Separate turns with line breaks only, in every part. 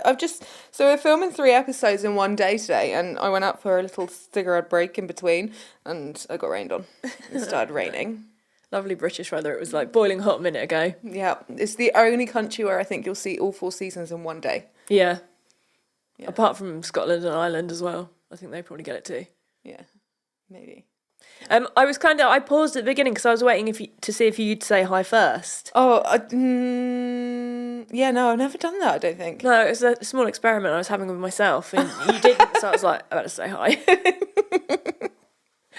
right. So we're filming 3 episodes in one day today, and I went out for a little cigarette break in between, and I got rained on. It started raining.
Lovely British weather. It was like boiling hot a minute ago.
Yeah, it's the only country where I think you'll see all 4 seasons in one day.
Yeah. Apart from Scotland and Ireland as well. I think they probably get it too.
Yeah, maybe.
I paused at the beginning because I was waiting to see if you'd say hi first.
Oh, yeah, no, I've never done that, I don't think.
No, it was a small experiment I was having with myself, and you didn't, so I was like, I better say hi.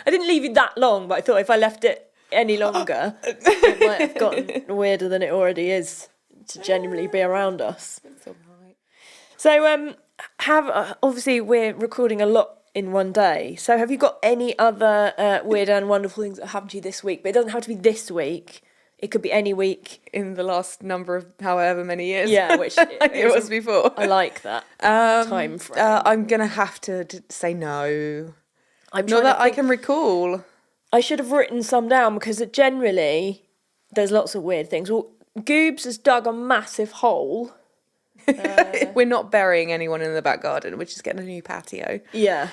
I didn't leave you that long, but I thought if I left it any longer, it might have gotten weirder than it already is to genuinely be around us.
It's all right.
So, obviously we're recording a lot in one day. So have you got any other weird and wonderful things that happened to you this week? But it doesn't have to be this week. It could be any week
in the last number of however many years.
Yeah, which
it was before.
I like that time frame.
I'm going to have to say no.
I'm
not that I can recall.
I should have written some down because generally there's lots of weird things. Well, Goobs has dug a massive hole.
We're not burying anyone in the back garden. We're just getting a new patio.
Yeah.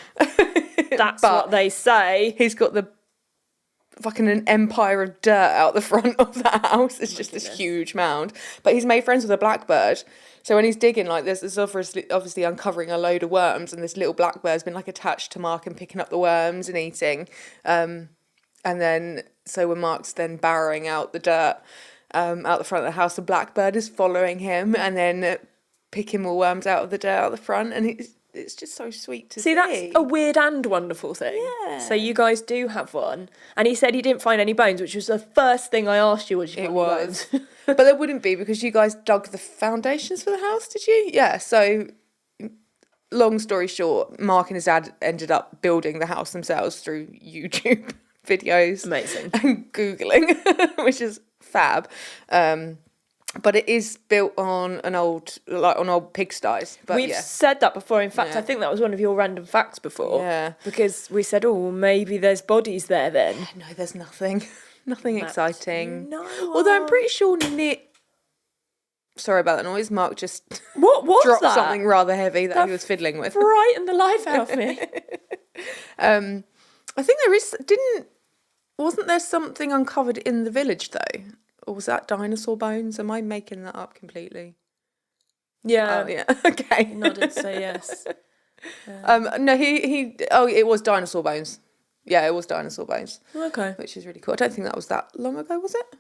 That's what they say.
He's got the fucking an empire of dirt out the front of the house. It's just this huge mound. But he's made friends with a blackbird. So when he's digging like this, it's obviously uncovering a load of worms, and this little blackbird's been like attached to Mark and picking up the worms and eating. And then, so when Mark's then barrowing out the dirt out the front of the house, the blackbird is following him and then picking more worms out of the dirt out the front, and it's just so sweet to see.
That's a weird and wonderful thing.
Yeah.
So you guys do have one, and he said he didn't find any bones, which was the first thing I asked you. Was you? It was,
but there wouldn't be because you guys dug the foundations for the house, did you? Yeah. So, long story short, Mark and his dad ended up building the house themselves through YouTube videos,
amazing,
and Googling, which is fab. But it is built on old pigsties. But
we've said that before. In fact, I think that was one of your random facts before.
Yeah.
Because we said, well, maybe there's bodies there then.
No, there's nothing. Nothing exciting.
No.
Although I'm pretty sure sorry about that noise. Mark just
what was
dropped
that?
Something rather heavy that he was fiddling with.
Frightened the life out of me.
I think wasn't there something uncovered in the village though? Or was that dinosaur bones? Am I making that up completely?
Yeah.
Oh, yeah. Okay.
Nodded, say yes.
No, it was dinosaur bones. Yeah, it was dinosaur bones.
Okay.
Which is really cool. I don't think that was that long ago, was it?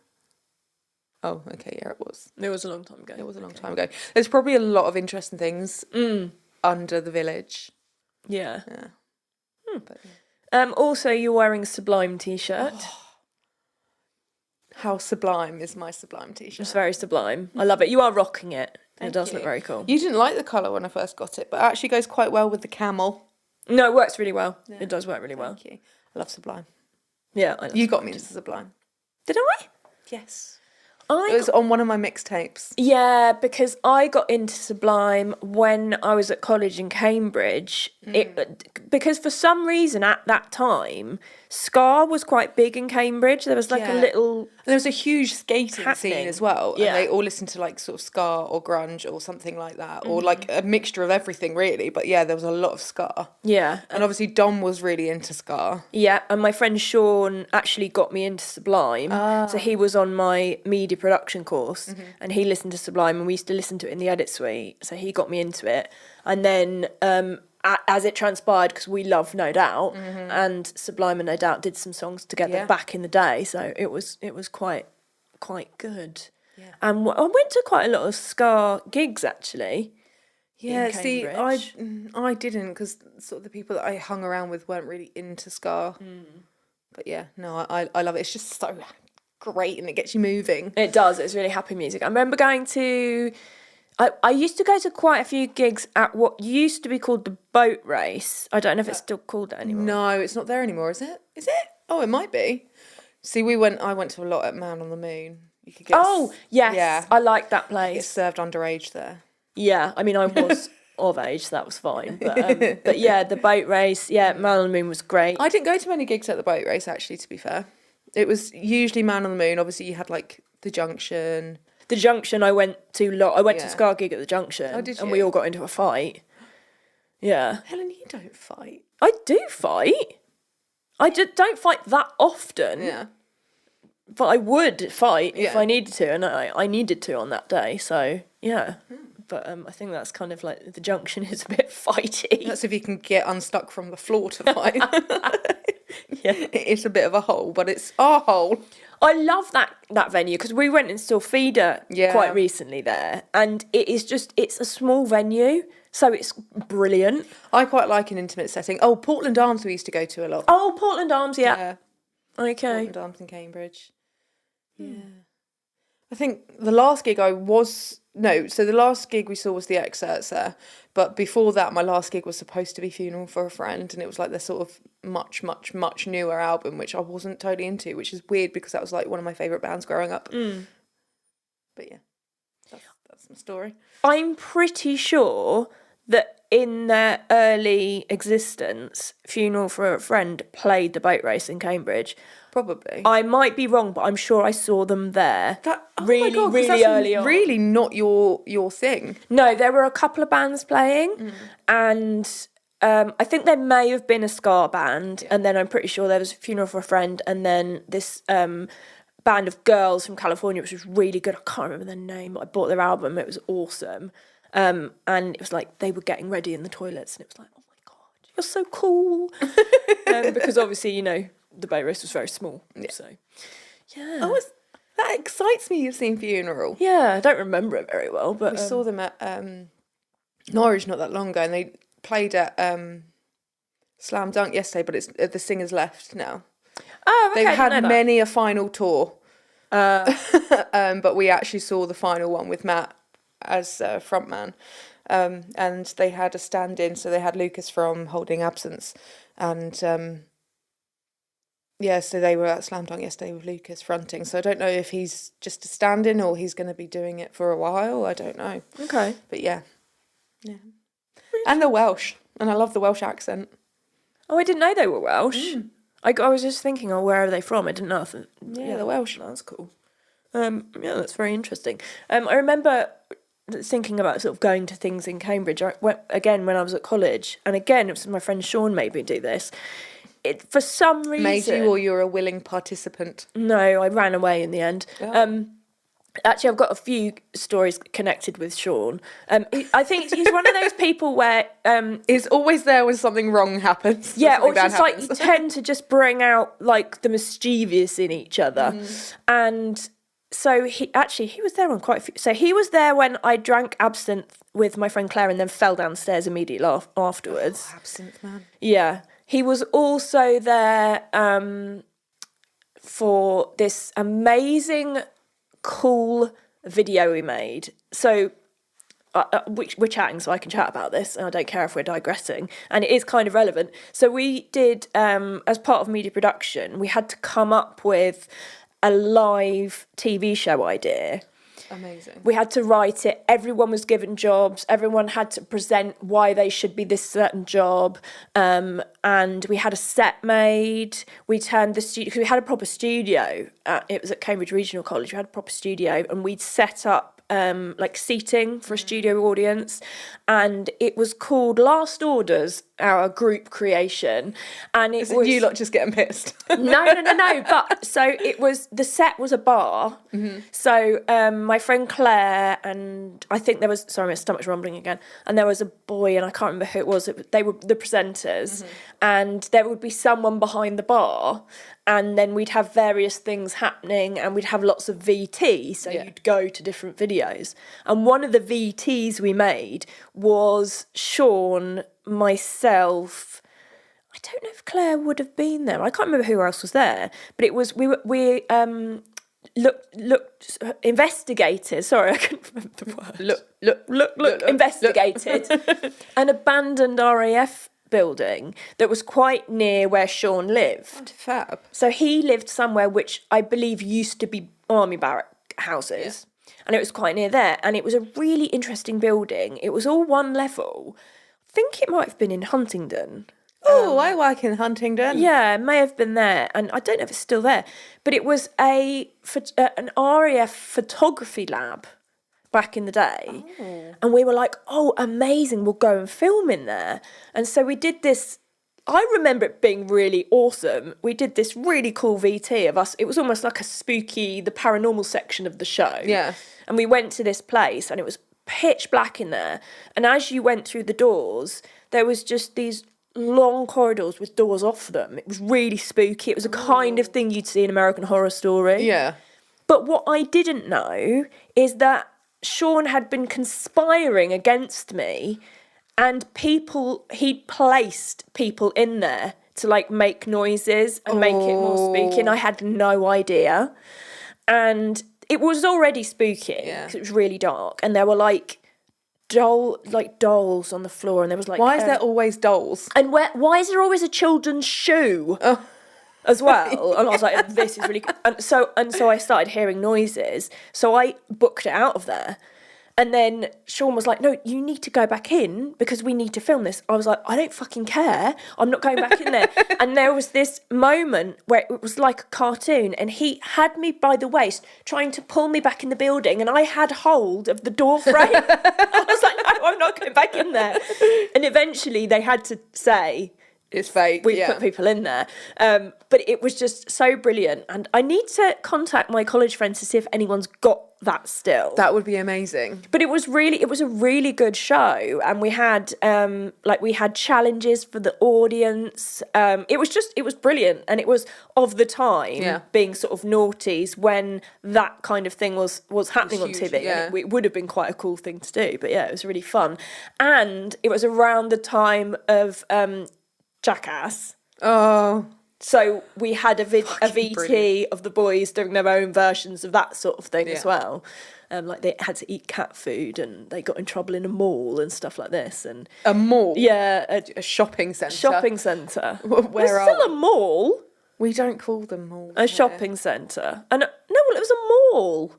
Oh, okay, yeah, it was.
It was a long time ago.
It was a long time ago. There's probably a lot of interesting things under the village.
Yeah.
Yeah. But, yeah.
Also, you're wearing a Sublime t-shirt.
Oh. How sublime is my Sublime t-shirt?
It's very sublime. I love it. You are rocking it.
Thank
it does
you.
look very cool.
You didn't like the colour when I first got it, but it actually goes quite well with the camel.
No, it works really well.
Yeah.
It does work really well.
Thank you. I love Sublime.
Yeah, I love
You got me into Sublime.
Did I?
Yes. It was on one of my mixtapes.
Yeah, because I got into Sublime when I was at college in Cambridge. Because for some reason at that time, ska was quite big in Cambridge. There was like a little...
And there was a huge skating scene as well.
Yeah.
And they all listened to like sort of ska or grunge or something like that. Or like a mixture of everything really. But yeah, there was a lot of ska.
Yeah.
And obviously Dom was really into ska.
Yeah, and my friend Sean actually got me into Sublime. So he was on my media production course and he listened to Sublime and we used to listen to it in the edit suite. So he got me into it. And then as it transpired, because we love No Doubt and Sublime and No Doubt did some songs together back in the day. So it was quite good. Yeah. And I went to quite a lot of ska gigs actually.
Yeah, see, I didn't because sort of the people that I hung around with weren't really into ska. But yeah, no, I love it. It's just so great and it gets you moving.
It does. It's really happy music. I remember going to... I used to go to quite a few gigs at what used to be called the boat race. I don't know if it's still called that anymore.
No, it's not there anymore, is it? Is it? Oh, it might be. See, I went to a lot at Man on the Moon. You could get
yes.
Yeah.
I like that
Get
place.
served underage there.
Yeah, I mean, I was of age, so that was fine. But yeah, the boat race, Man on the Moon was great.
I didn't go to many gigs at the boat race, actually, to be fair. It was usually Man on the Moon. Obviously, you had, like, The Junction.
The Junction I went to I went to
Yeah.
a ska gig at the Junction.
Oh, did
And
you?
we all got into a fight. Yeah.
Helen, you don't fight.
I do fight. I don't fight that often.
Yeah.
But I would fight if
Yeah.
I needed to, and I needed to on that day. So yeah, but I think that's kind of like the Junction is a bit fighty.
That's if you can get unstuck from the floor to fight.
Yeah,
It's a bit of a hole, but it's our hole.
I love that venue because we went and saw Feeder
Yeah.
quite recently there, and it's a small venue, so it's brilliant.
I quite like an intimate setting. Oh, Portland Arms we used to go to a lot.
Oh, Portland Arms, yeah.
Yeah.
Okay.
Portland Arms in Cambridge. Yeah. I think the last gig the last gig we saw was the Excerpts there, but before that my last gig was supposed to be Funeral for a Friend, and it was like their sort of much, much, much newer album, which I wasn't totally into, which is weird because that was like one of my favourite bands growing up. But yeah, that's my story.
I'm pretty sure that in their early existence, Funeral for a Friend played the boat race in Cambridge.
Probably.
I might be wrong, but I'm sure I saw them there.
Really,
really, really
that's
early on.
Really not your thing.
No, there were a couple of bands playing, and I think there may have been a ska band, and then I'm pretty sure there was Funeral for a Friend, and then this band of girls from California, which was really good. I can't remember their name, but I bought their album. It was awesome. And it was like they were getting ready in the toilets, and it was like, oh my God, you're so cool. Because obviously, you know, the boat race was very small. Yeah. So, yeah.
Oh, that excites me. You've seen Funeral.
Yeah, I don't remember it very well, but
We saw them at Norwich not that long ago, and they played at Slam Dunk yesterday, but it's the Singers left now.
oh, okay,
They've had
I didn't know that.
many a final tour, but we actually saw the final one with Matt as frontman, and they had a stand-in, so they had Lucas from Holding Absence, and so they were at Slam Dunk yesterday with Lucas fronting. So I don't know if he's just a stand-in or he's going to be doing it for a while. I don't know.
Okay.
But yeah. And they're Welsh, and I love the Welsh accent.
Oh, I didn't know they were Welsh. I was just thinking, oh, where are they from? I didn't know.
Yeah, they're Welsh.
That's cool. Yeah, that's very interesting. I remember thinking about sort of going to things in Cambridge. I went again when I was at college, and again it was my friend Sean made me do this. For some reason,
Made you, or you're a willing participant?
No, I ran away in the end.
Oh.
Actually, I've got a few stories connected with Sean. I think he's one of those people where
Is always there when something wrong happens.
yeah, or
something bad
just like you
happens.
tend to just bring out like the mischievous in each other, and so he was there on quite a few. So he was there when I drank absinthe with my friend Claire and then fell downstairs immediately afterwards.
Absinthe man.
Yeah. He was also there for this amazing, cool video we made. So we're chatting, so I can chat about this, and I don't care if we're digressing. And it is kind of relevant. So we did, as part of media production, we had to come up with a live TV show idea.
Amazing.
We had to write it. Everyone was given jobs. Everyone had to present why they should be this certain job. And we had a set made. We turned the studio, because we had a proper studio. It was at Cambridge Regional College. We had a proper studio, and we'd set up like seating for a studio audience. And it was called Last Orders, our group creation. And it was
You lot just getting pissed.
No. But so the set was a bar. So my friend Claire and I think there was, sorry, my stomach's rumbling again. And there was a boy, and I can't remember who it was. They were the presenters, and there would be someone behind the bar, and then we'd have various things happening, and we'd have lots of VT. So you'd go to different videos. And one of the VTs we made was Sean, myself. I don't know if Claire would have been there. I can't remember who else was there, but it was we looked investigated. Sorry, I couldn't remember the word. Look investigated an abandoned RAF building that was quite near where Sean lived.
Fab.
So he lived somewhere which I believe used to be army barrack houses, and it was quite near there. And it was a really interesting building. It was all one level. I think it might have been in Huntingdon.
Oh, I work in Huntingdon.
Yeah, it may have been there, and I don't know if it's still there, but it was an RAF photography lab back in the day. And we were like, oh, amazing, we'll go and film in there. And so we did this. I remember it being really awesome. We did this really cool VT of us. It was almost like a spooky, the paranormal section of the show.
Yeah.
And we went to this place and it was pitch black in there. And as you went through the doors, there was just these long corridors with doors off them. It was really spooky. It was a kind of thing you'd see in American Horror Story.
Yeah.
But what I didn't know is that Sean had been conspiring against me, and he'd placed people in there to like make noises and make it more spooky, and I had no idea. And it was already spooky because it was really dark, and there were like dolls on the floor, and there was like,
why is there always dolls?
And why is there always a children's shoe? As well, and I was like, this is really good. And so I started hearing noises, so I booked it out of there. And then Sean was like, no, you need to go back in because we need to film this. I was like, I don't fucking care. I'm not going back in there. And there was this moment where it was like a cartoon, and he had me by the waist trying to pull me back in the building, and I had hold of the door frame. I was like, no, I'm not going back in there. And eventually they had to say,
it's fake.
We put people in there. But it was just so brilliant. And I need to contact my college friends to see if anyone's got that still.
That would be amazing.
But it was a really good show. And we had we had challenges for the audience. It was brilliant. And it was of the time being sort of noughties when that kind of thing was happening on TV.
Yeah.
And it would have been quite a cool thing to do. But yeah, it was really fun. And it was around the time of Jackass.
Oh.
So we had a VT
brilliant.
of the boys doing their own versions of that sort of thing as well. Like they had to eat cat food, and they got in trouble in a mall and stuff like this. And
a mall?
Yeah.
A shopping centre?
Shopping centre.
Where
There's still a mall.
We don't call them malls.
A shopping centre. And it was a mall.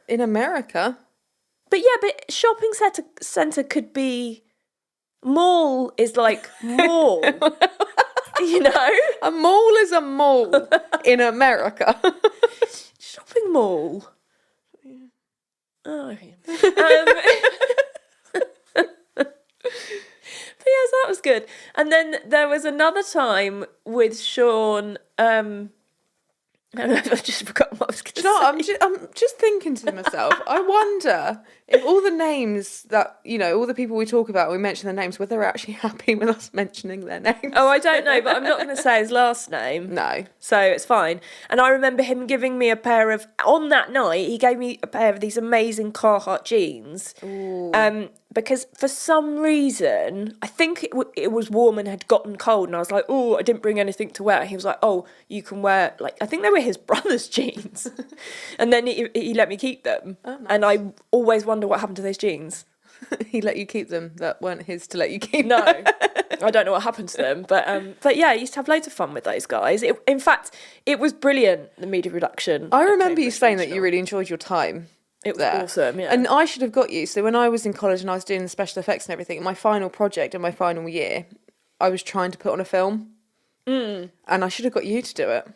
In America?
But shopping centre could be... Mall is like mall. You know?
A mall is a mall in America.
Shopping mall. Oh, okay. But yes, that was good. And then there was another time with Sean. I don't know if I just forgot what I was going to say.
I'm just thinking to myself, I wonder if all the names that, all the people we talk about, we mention their names, whether they're actually happy with us mentioning their names.
Oh, I don't know, but I'm not going to say his last name.
No.
So it's fine. And I remember him giving me on that night, he gave me a pair of these amazing Carhartt jeans.
Ooh.
Because for some reason, I think it was warm and had gotten cold, and I was like, oh, I didn't bring anything to wear. He was like, oh, you can wear, I think they were his brother's jeans. And then he let me keep them. Oh, nice. And I always wonder what happened to those jeans.
He let you keep them that weren't his to let you keep
No. I don't know what happened to them. But yeah, I used to have loads of fun with those guys. In fact, it was brilliant, the media production.
I remember you saying that you really enjoyed your time.
It was awesome, yeah.
And I should have got you. So when I was in college and I was doing the special effects and everything, my final project in my final year, I was trying to put on a film. And I should have got you to do it.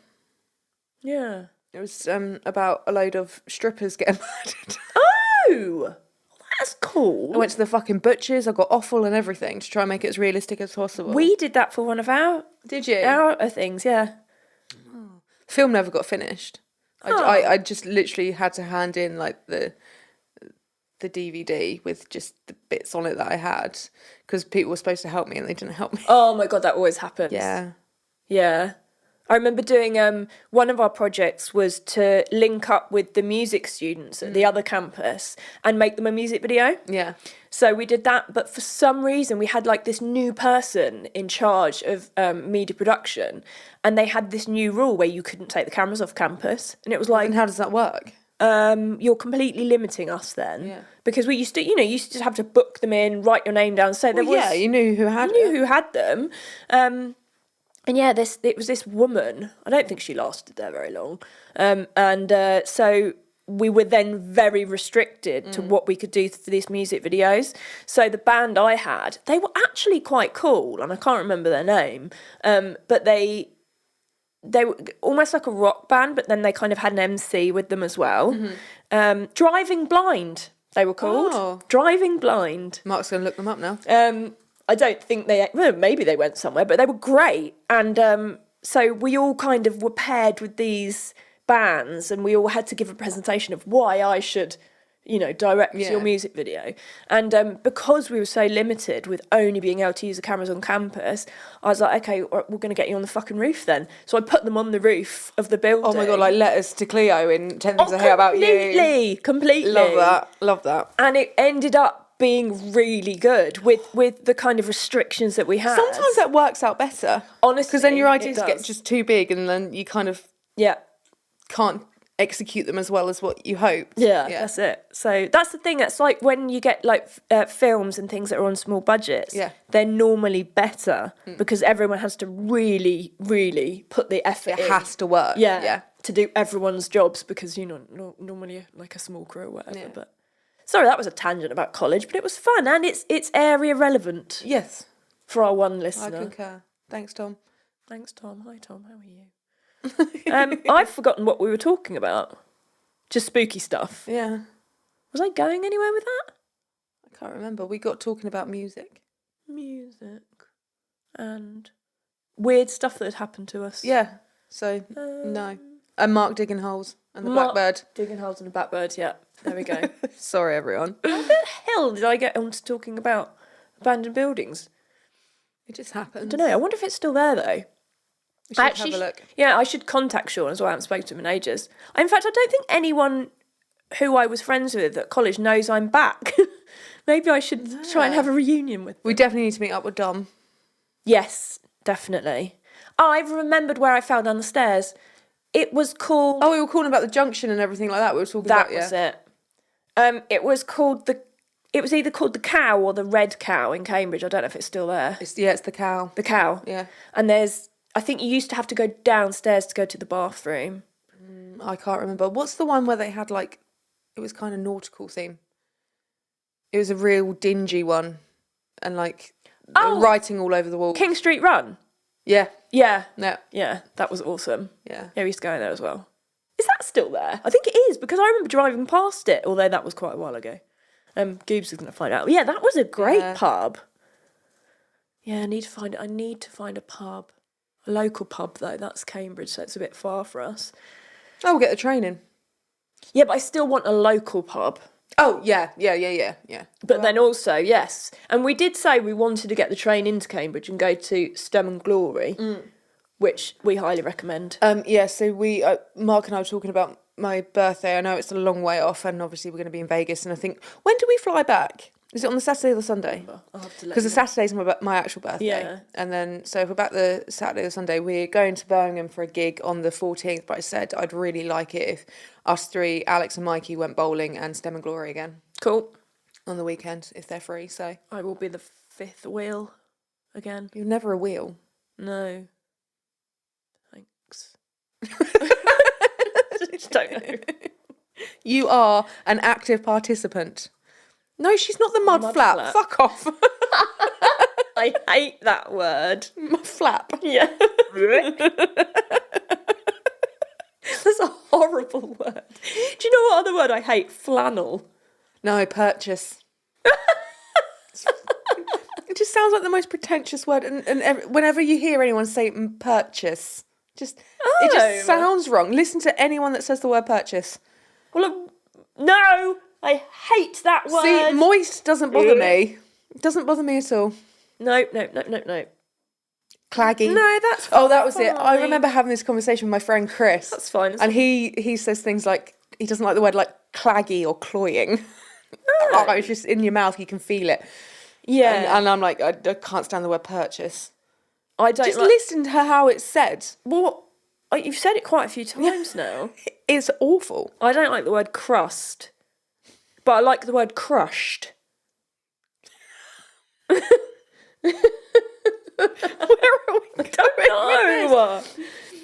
Yeah.
It was about a load of strippers getting murdered.
Oh! That's cool.
I went to the fucking butchers, I got offal and everything to try and make it as realistic as possible.
We did that for one of our...
Did you?
Our things, yeah.
Oh. The film never got finished. I just literally had to hand in the DVD with just the bits on it that I had because people were supposed to help me and they didn't help me.
Oh my God, that always happens.
Yeah.
Yeah. I remember doing one of our projects was to link up with the music students at the other campus and make them a music video.
Yeah.
So we did that, but for some reason we had this new person in charge of media production, and they had this new rule where you couldn't take the cameras off campus, and it was like,
and how does that work?
You're completely limiting us then, because we used to just have to book them in, write your name down, say
you knew who had
them. And yeah, it was this woman. I don't think she lasted there very long. So we were then very restricted to what we could do for these music videos. So the band I had, they were actually quite cool, and I can't remember their name, but they were almost like a rock band, but then they kind of had an MC with them as well. Driving Blind, they were called.
Oh.
Driving Blind.
Mark's going to look them up now.
I don't think maybe they went somewhere, but they were great. And so we all kind of were paired with these bands, and we all had to give a presentation of why I should, direct your music video. And because we were so limited with only being able to use the cameras on campus, I was like, okay, we're going to get you on the fucking roof then. So I put them on the roof of the building.
Oh my God, like letters to Cleo in 10 Things I Hate About You.
Completely.
Love that.
And it ended up being really good with the kind of restrictions that we had.
Sometimes that works out better.
Honestly,
because then your ideas get just too big, and then you kind of can't execute them as well as what you hoped.
Yeah, that's it. So that's the thing. It's like when you get like films and things that are on small budgets, they're normally better because everyone has to really, really put the effort in.
It has to work. Yeah.
To do everyone's jobs because, normally like a small crew or whatever. Yeah. But sorry, that was a tangent about college, but it was fun and it's area relevant.
Yes.
For our one listener.
I concur. Thanks, Tom.
Thanks, Tom. Hi, Tom. How are you? I've forgotten what we were talking about. Just spooky stuff.
Yeah.
Was I going anywhere with that?
I can't remember. We got talking about music.
And weird stuff that had happened to us.
Yeah. So, no. And Mark digging holes and the blackbird.
Digging holes and the blackbird, yeah. There we go.
Sorry, everyone.
How the hell did I get onto talking about abandoned buildings?
It just happened.
I don't know. I wonder if it's still there, though.
We should have a look.
Yeah, I should contact Sean as well. I haven't spoken to him in ages. In fact, I don't think anyone who I was friends with at college knows I'm back. Maybe I should try and have a reunion with them.
We definitely need to meet up with Dom.
Yes, definitely. Oh, I've remembered where I fell down the stairs. It was called...
Oh, we were calling about the junction and everything like that. We were talking about,
That was it. It was called It was either called the Cow or the Red Cow in Cambridge. I don't know if it's still there.
It's the Cow.
The Cow.
Yeah.
And I think you used to have to go downstairs to go to the bathroom.
I can't remember. What's the one where they had it was kind of nautical theme? It was a real dingy one, and writing all over the walls.
King Street Run.
Yeah.
Yeah.
No.
Yeah, that was awesome.
Yeah.
Yeah, we used to go there as well. Is that still there? I think it is because I remember driving past it, although that was quite a while ago. Goobs is going to find out. Yeah, that was a great pub. Yeah, I need to find a pub. A local pub, though. That's Cambridge, so it's a bit far for us.
Oh, we'll get the train in.
Yeah, but I still want a local pub.
Oh, yeah.
But then also, yes. And we did say we wanted to get the train into Cambridge and go to Stem and Glory, which we highly recommend.
So Mark and I were talking about my birthday. I know it's a long way off, and obviously we're going to be in Vegas, and I think, when do we fly back? Is it on the Saturday or the Sunday?
I'll have to let
because the Saturday's my actual birthday.
Yeah.
And then, so if we're back the Saturday or Sunday, we're going to Birmingham for a gig on the 14th, but I said I'd really like it if us three, Alex and Mikey, went bowling and Stem and Glory again.
Cool.
On the weekend, if they're free, so.
I will be the fifth wheel again.
You're never a wheel.
No. Thanks. Just don't know.
You are an active participant. No, she's not the mud flap. Fuck off.
I hate that word.
Mud flap.
Yeah. That's a horrible word. Do you know what other word I hate? Flannel.
No, purchase. It just sounds like the most pretentious word. And whenever you hear anyone say purchase, it just sounds wrong. Listen to anyone that says the word purchase.
Well, no. I hate that word.
See, moist doesn't bother me. It doesn't bother me at all.
No.
Claggy.
No, that's fine.
Oh, that was it. I remember having this conversation with my friend Chris.
That's fine.
And he says things like, he doesn't like the word like claggy or cloying. Oh. It's just in your mouth, you can feel it.
Yeah.
And I'm like, I can't stand the word purchase.
I don't
just listen to how it's said.
What? You've said it quite a few times now.
It's awful.
I don't like the word crust. But I like the word crushed.
Where are we going?
I don't know.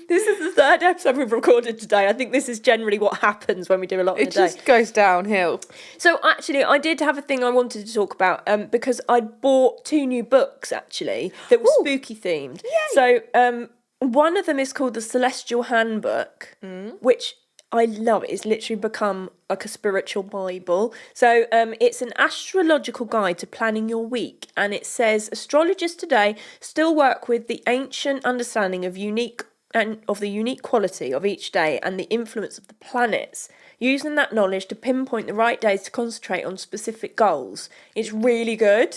This is the third third episode we've recorded today. I think this is generally what happens when we do a lot in a
It
day.
just goes downhill.
So actually, I did have a thing I wanted to talk about because I'd bought 2 new books, actually, that were spooky themed. Yay. So one of them is called The Celestial Handbook, which I love. It's literally become like a spiritual Bible. So it's an astrological guide to planning your week. And it says, astrologers today still work with the ancient understanding of the unique quality of each day and the influence of the planets, using that knowledge to pinpoint the right days to concentrate on specific goals. It's really good.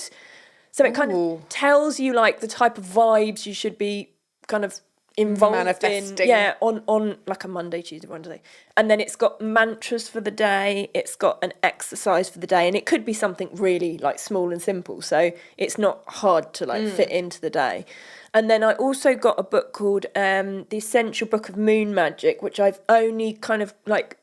So it kind of tells you like the type of vibes you should be kind of involved
manifesting.
On like a Monday, Tuesday, Wednesday. And then it's got mantras for the day, it's got an exercise for the day, and it could be something really like small and simple, so it's not hard to like fit into the day. And then I also got a book called The Essential Book of Moon Magic, which I've only kind of like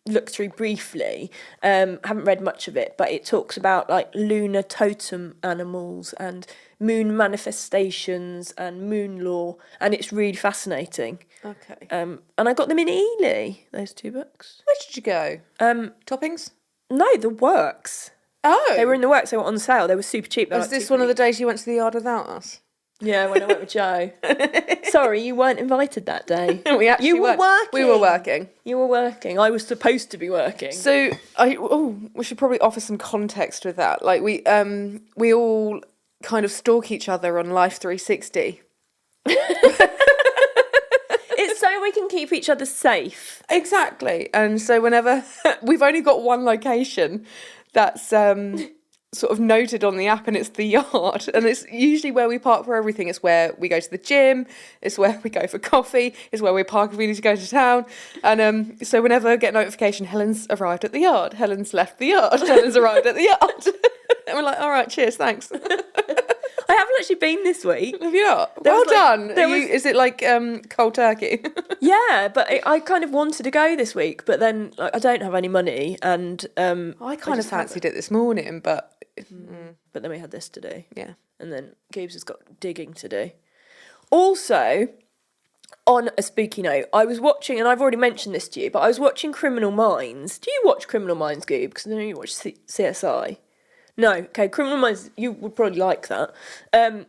looked through briefly, haven't read much of it, but it talks about like lunar totem animals and moon manifestations and moon law, and it's really fascinating.
Okay.
And I got them in Ely, those 2 books.
Where did you go? Toppings?
No, the Works.
Oh.
They were in the Works, they were on sale, they were super cheap.
Was this one of the days you went to the yard without us?
Yeah, when I went with Joe. Sorry, you weren't invited that day.
We actually
You were working.
We were working.
You were working. I was supposed to be working.
So we should probably offer some context with that. Like we all kind of stalk each other on Life 360.
It's so we can keep each other safe.
Exactly. And so whenever we've only got one location that's sort of noted on the app, and it's the yard, and it's usually where we park for everything. It's where we go to the gym, it's where we go for coffee, it's where we park if we need to go to town. And so whenever I get notification, Helen's arrived at the yard, Helen's left the yard, Helen's arrived at the yard. And we're like, all right, cheers, thanks.
I haven't actually been this week.
Have you not? Well done. Is it like cold turkey?
Yeah, but I kind of wanted to go this week, but then like, I don't have any money, and
I kind of fancied it this morning, but
but then we had this to do.
Yeah.
And then Gibbs has got digging to do. Also, on a spooky note, I was watching, and I've already mentioned this to you, but I was watching Criminal Minds. Do you watch Criminal Minds, Goob? Because I know you watch CSI. No, okay, Criminal Minds, you would probably like that. And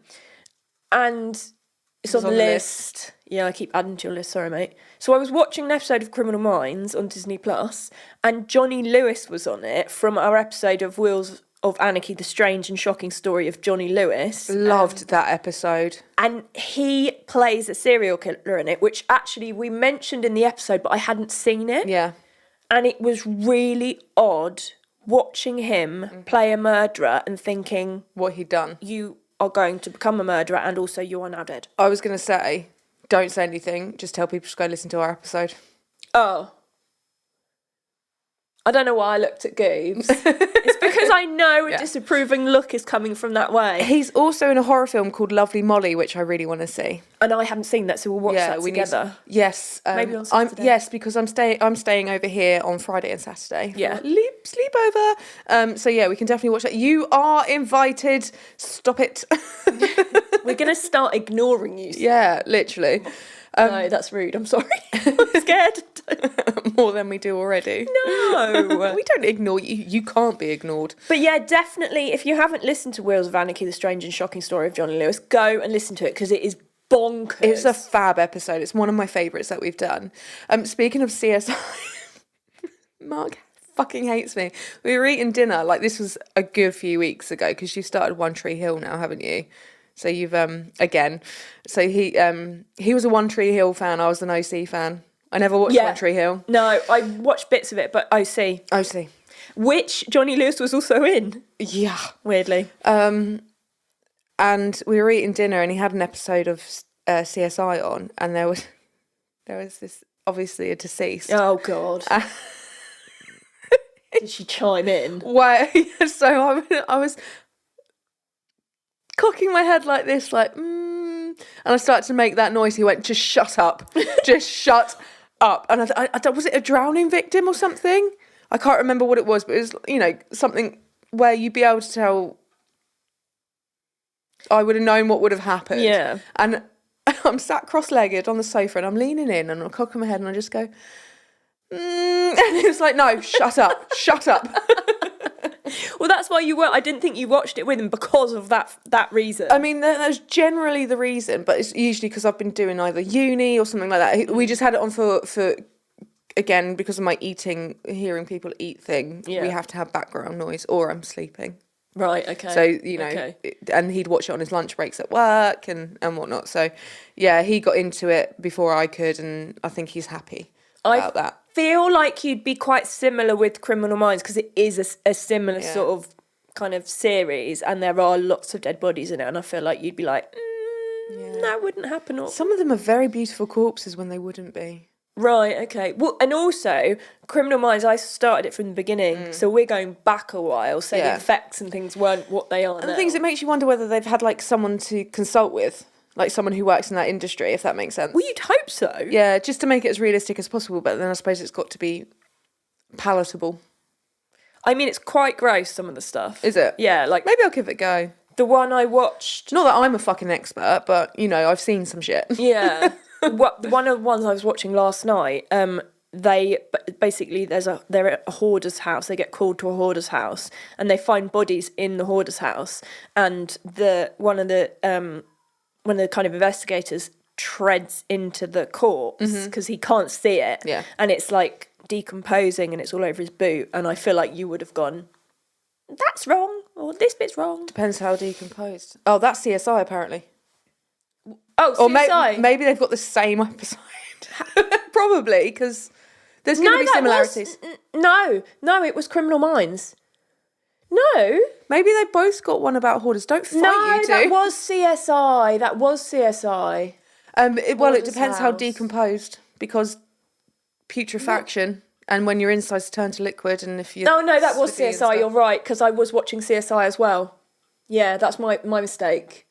it's on the list. Yeah, I keep adding to your list, sorry, mate. So I was watching an episode of Criminal Minds on Disney Plus, and Johnny Lewis was on it from our episode of Wheels of Anarchy, the strange and shocking story of Johnny Lewis.
Loved that episode.
And he plays a serial killer in it, which actually we mentioned in the episode, but I hadn't seen it.
Yeah.
And it was really odd watching him play a murderer and thinking,
what he'd done.
You are going to become a murderer, and also you are now dead.
I was going to say, don't say anything, just tell people to go listen to our episode.
Oh. I don't know why I looked at Goobs. It's because I know a disapproving look is coming from that way.
He's also in a horror film called Lovely Molly, which I really want to see.
And I haven't seen that, so we'll watch that together.
Yes.
Maybe on Saturday.
Yes, because I'm staying over here on Friday and Saturday.
Yeah.
Sleepover. So yeah, we can definitely watch that. You are invited. Stop it.
We're going to start ignoring you.
Yeah, literally.
No, that's rude. I'm sorry. I'm scared.
More than we do already.
No.
We don't ignore you. You can't be ignored.
But yeah, definitely, if you haven't listened to Wheels of Anarchy, the strange and shocking story of Johnny Lewis, go and listen to it, because it is bonkers.
It's a fab episode. It's one of my favourites that we've done. Speaking of CSI, Mark fucking hates me. We were eating dinner, like this was a good few weeks ago, because you started One Tree Hill now, haven't you? So you've again. So he was a One Tree Hill fan. I was an OC fan. I never watched One Tree Hill.
No, I watched bits of it, but OC.
OC.
Which Johnny Lewis was also in.
Yeah.
Weirdly.
And we were eating dinner, and he had an episode of CSI on, and there was this, obviously a deceased.
Oh God. Did she chime in?
Well, so I was cocking my head like this, like, and I started to make that noise. He went, just shut up. Just shut up. And I was it a drowning victim or something? I can't remember what it was, but it was, something where you'd be able to tell. I would have known what would have happened.
Yeah.
And I'm sat cross-legged on the sofa and I'm leaning in and I'm cocking my head and I just go, and it's like, no, shut up, shut up.
Well, that's why you were. I didn't think you watched it with him because of that reason.
I mean, that's generally the reason, but it's usually because I've been doing either uni or something like that. We just had it on for again, because of my hearing people eat thing, we have to have background noise or I'm sleeping.
Right, okay.
So, you know, and he'd watch it on his lunch breaks at work and whatnot. So, yeah, he got into it before I could, and I think he's happy about that.
I feel like you'd be quite similar with Criminal Minds because it is a similar sort of kind of series, and there are lots of dead bodies in it, and I feel like you'd be like, that wouldn't happen. Or...
Some of them are very beautiful corpses when they wouldn't be.
Right, okay. Well, and also, Criminal Minds, I started it from the beginning, so we're going back a while, so the effects and things weren't what they are now.
And the things, it makes you wonder whether they've had, like, someone to consult with, like someone who works in that industry, if that makes sense.
Well, you'd hope so.
Yeah, just to make it as realistic as possible, but then I suppose it's got to be palatable.
I mean, it's quite gross, some of the stuff.
Is it?
Yeah, like...
Maybe I'll give it a go.
The one I watched...
Not that I'm a fucking expert, but, you know, I've seen some shit.
Yeah. One of the ones I was watching last night, they basically they're at a hoarder's house. They get called to a hoarder's house, and they find bodies in the hoarder's house. And one of the kind of investigators treads into the corpse because he can't see it.
Yeah.
And it's like decomposing, and it's all over his boot. And I feel like you would have gone, that's wrong, or this bit's wrong.
Depends how decomposed. Oh, that's CSI apparently.
Oh, CSI.
Or maybe they've got the same episode. Probably, because there's going to be similarities.
No, it was Criminal Minds. No.
Maybe they both got one about hoarders. Don't fight, you two.
That was CSI.
It depends how decomposed, because putrefaction, and when your insides turn to liquid, and if you...
No, that was CSI, you're right, because I was watching CSI as well. Yeah, that's my mistake.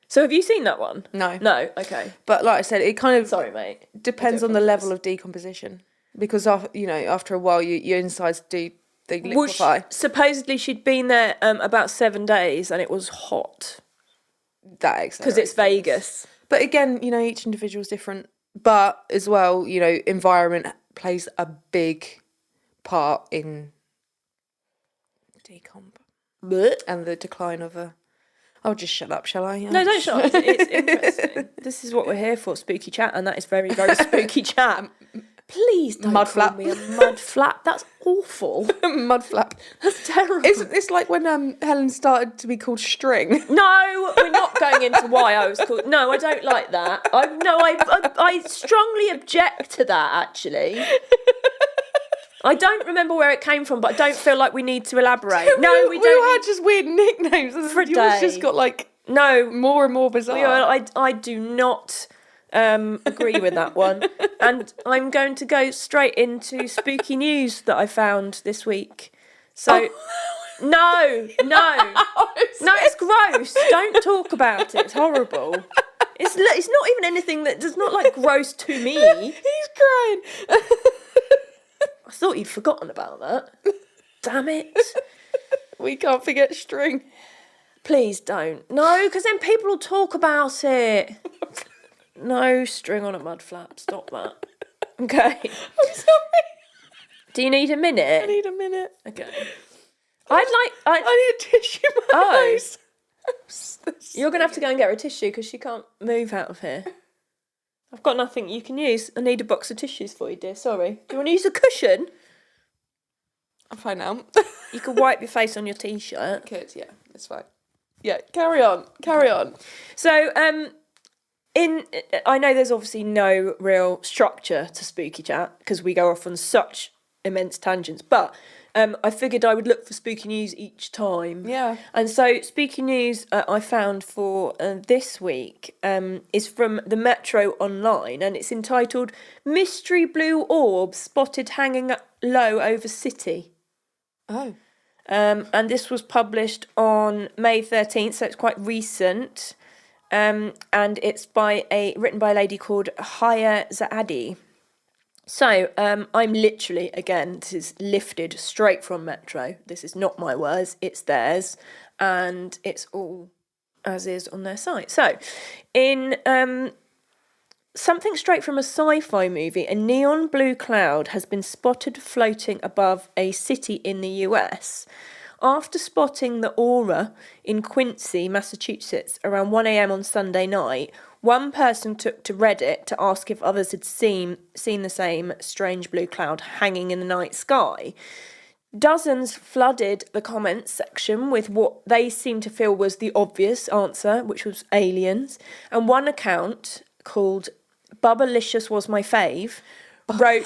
So have you seen that one?
No.
No, okay.
But like I said, it kind of...
Sorry, mate.
Depends on the level of decomposition. Because, after a while, your insides they liquefy.
Supposedly she'd been there about 7 days and it was hot.
That accelerates.
Because it's Vegas.
But again, each individual's different. But as well, environment plays a big part in decomp.
Blech.
And the decline of a... I'll just shut up, shall I?
No, don't shut up. It's interesting. This is what we're here for, spooky chat, and that is very, very spooky chat. Please don't call me a mud flap. That's awful.
Mud flap.
That's terrible.
Isn't this like when Helen started to be called String?
No, we're not going into why I was called... No, I don't like that. I strongly object to that, actually. I don't remember where it came from, but I don't feel like we need to elaborate. No, we don't.
We all had just weird nicknames.
For a
yours
day.
Just got
no
more and more bizarre.
I do not agree with that one, and I'm going to go straight into spooky news that I found this week. So, no, it's gross. Don't talk about it. It's horrible. It's not even anything that's not gross to me.
He's crying.
I thought you'd forgotten about that. Damn it.
We can't forget String.
Please don't. No, because then people will talk about it. No String on a mud flap. Stop that. Okay.
I'm sorry.
Do you need a minute?
I need a minute.
Okay.
I need a tissue in my nose.
You're going to have to go and get her a tissue because she can't move out of here. I've got nothing you can use. I need a box of tissues for you, dear. Sorry. Do you want to use a cushion?
I'm fine now.
You can wipe your face on your t-shirt.
Good, yeah, that's fine. Yeah, carry on. So,
I know there's obviously no real structure to spooky chat because we go off on such immense tangents, but I figured I would look for spooky news each time.
Yeah.
And so spooky news I found for this week is from the Metro Online, and it's entitled "Mystery Blue Orb Spotted Hanging Low Over City."
Oh.
And this was published on May 13th, so it's quite recent. And it's written by a lady called Haya Zaadi. So, I'm literally, again, this is lifted straight from Metro. This is not my words, it's theirs. And it's all as is on their site. So, in something straight from a sci-fi movie. A neon blue cloud has been spotted floating above a city in the US. After spotting the aura in Quincy, Massachusetts, around 1 a.m. on Sunday night, one person took to Reddit to ask if others had seen the same strange blue cloud hanging in the night sky. Dozens flooded the comments section with what they seemed to feel was the obvious answer, which was aliens. And one account called Bubblicious Was My Fave wrote,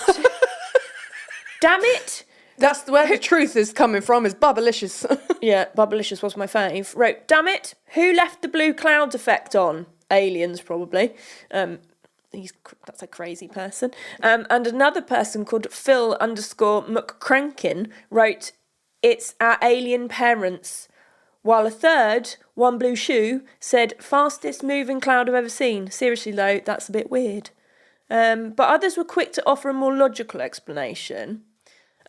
"Damn it!"
That's where the truth is coming from, is Bubblicious.
Yeah, Bubblicious Was My Fave wrote, "Damn it! Who left the blue clouds effect on? Aliens, probably." That's a crazy person. And another person called Phil_McCrankin wrote, "It's our alien parents." While a third, One Blue Shoe, said, "Fastest moving cloud I've ever seen. Seriously though, that's a bit weird." But others were quick to offer a more logical explanation.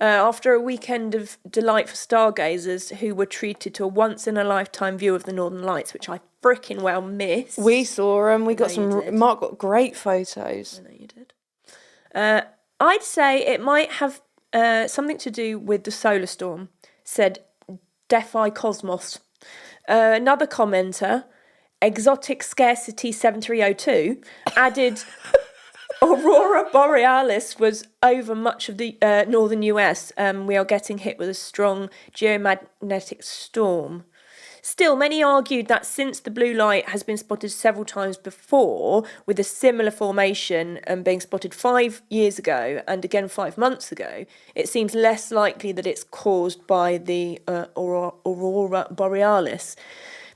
After a weekend of delight for stargazers who were treated to a once-in-a-lifetime view of the Northern Lights, which I fricking well missed.
We saw them. We got
you
some.
did.
Mark got great photos.
I know you did. I'd say it might have something to do with the solar storm, said Defy Cosmos. Another commenter, Exotic Scarcity 7302, added Aurora Borealis was over much of the northern US. We are getting hit with a strong geomagnetic storm. Still, many argued that since the blue light has been spotted several times before, with a similar formation being spotted 5 years ago and again 5 months ago, it seems less likely that it's caused by the Aurora Borealis.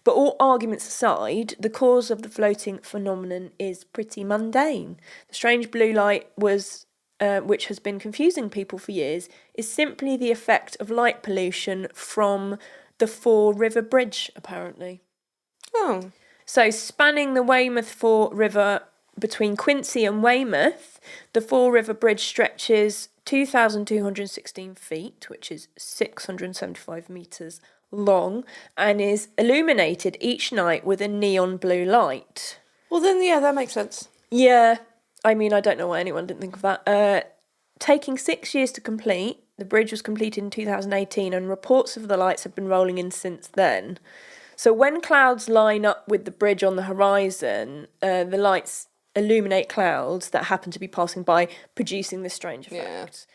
But all arguments aside, the cause of the floating phenomenon is pretty mundane. The strange blue light which has been confusing people for years, is simply the effect of light pollution from the Fore River Bridge, apparently.
Oh.
So, spanning the Weymouth Fore River between Quincy and Weymouth, the Fore River Bridge stretches 2,216 feet, which is 675 metres long, and is illuminated each night with a neon blue light.
Well, then, yeah, that makes sense.
Yeah, I mean, I don't know why anyone didn't think of that. Taking 6 years to complete, the bridge was completed in 2018, and reports of the lights have been rolling in since then. So when clouds line up with the bridge on the horizon, the lights illuminate clouds that happen to be passing by, producing this strange effect.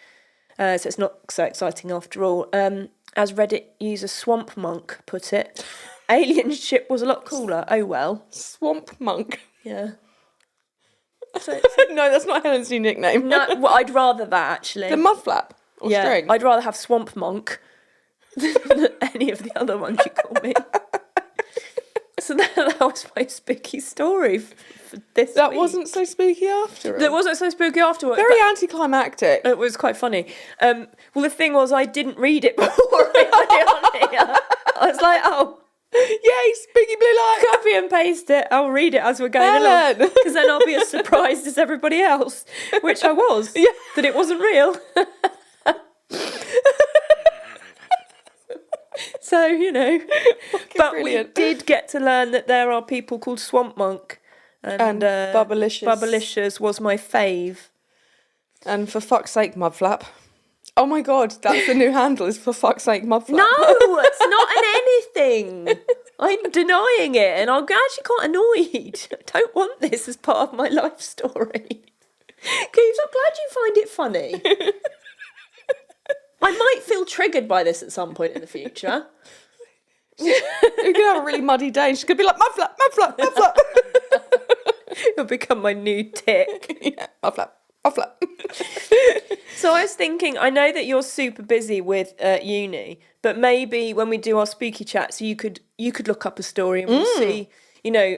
Yeah. So it's not so exciting after all. As Reddit user Swamp Monk put it, alien ship was a lot cooler. Oh well.
Swamp Monk.
Yeah.
No, that's not Helen's new nickname.
No, well, I'd rather that actually.
The mudflap or string.
I'd rather have Swamp Monk than any of the other ones you call me. So that was my spooky story for this
That
week.
wasn't so spooky after all.
That wasn't so spooky afterwards.
Very anticlimactic.
It was quite funny. Well, the thing was, I didn't read it before I put it on here. I was like, oh,
yay, spooky blue light.
copy and paste it. I'll read it as we're going along. Because then I'll be as surprised as everybody else, which I was, that it wasn't real. So, you know. But brilliant. We did get to learn that there are people called Swamp Monk. And
Bubblicious.
Bubblicious was my fave.
And for fuck's sake, Mudflap. Oh my god, that's the new handle, is for fuck's sake, Mudflap.
No, it's not an anything. I'm denying it, and I'm actually quite annoyed. I don't want this as part of my life story. Cooves, I'm glad you find it funny. I might feel triggered by this at some point in the future.
You're going to have a really muddy day. She's going to be like, Mudflap, Mudflap, Mudflap.
It'll become my new tick.
Yeah, Mudflap, Mudflap.
So I was thinking, I know that you're super busy with uni, but maybe when we do our spooky chats, you could look up a story and we'll see, you know,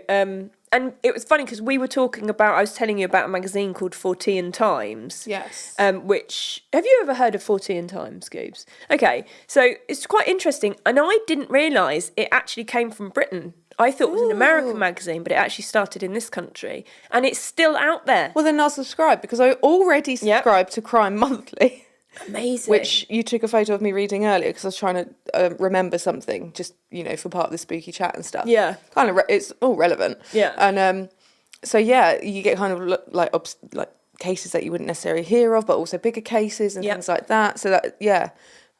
and it was funny because we were talking about, I was telling you about a magazine called 14 Times.
Yes.
Which, have you ever heard of 14 Times, Scoobs? Okay, so it's quite interesting. And I didn't realise it actually came from Britain. I thought it was an American magazine, but it actually started in this country. And it's still out there.
Well, then I'll subscribe, because I already subscribed to Crime Monthly.
Amazing.
Which you took a photo of me reading earlier, because I was trying to remember something, just, you know, for part of the spooky chat and stuff.
Yeah.
Kind of, it's all relevant.
Yeah.
And So yeah, you get kind of like cases that you wouldn't necessarily hear of, but also bigger cases and things like that. So that, yeah.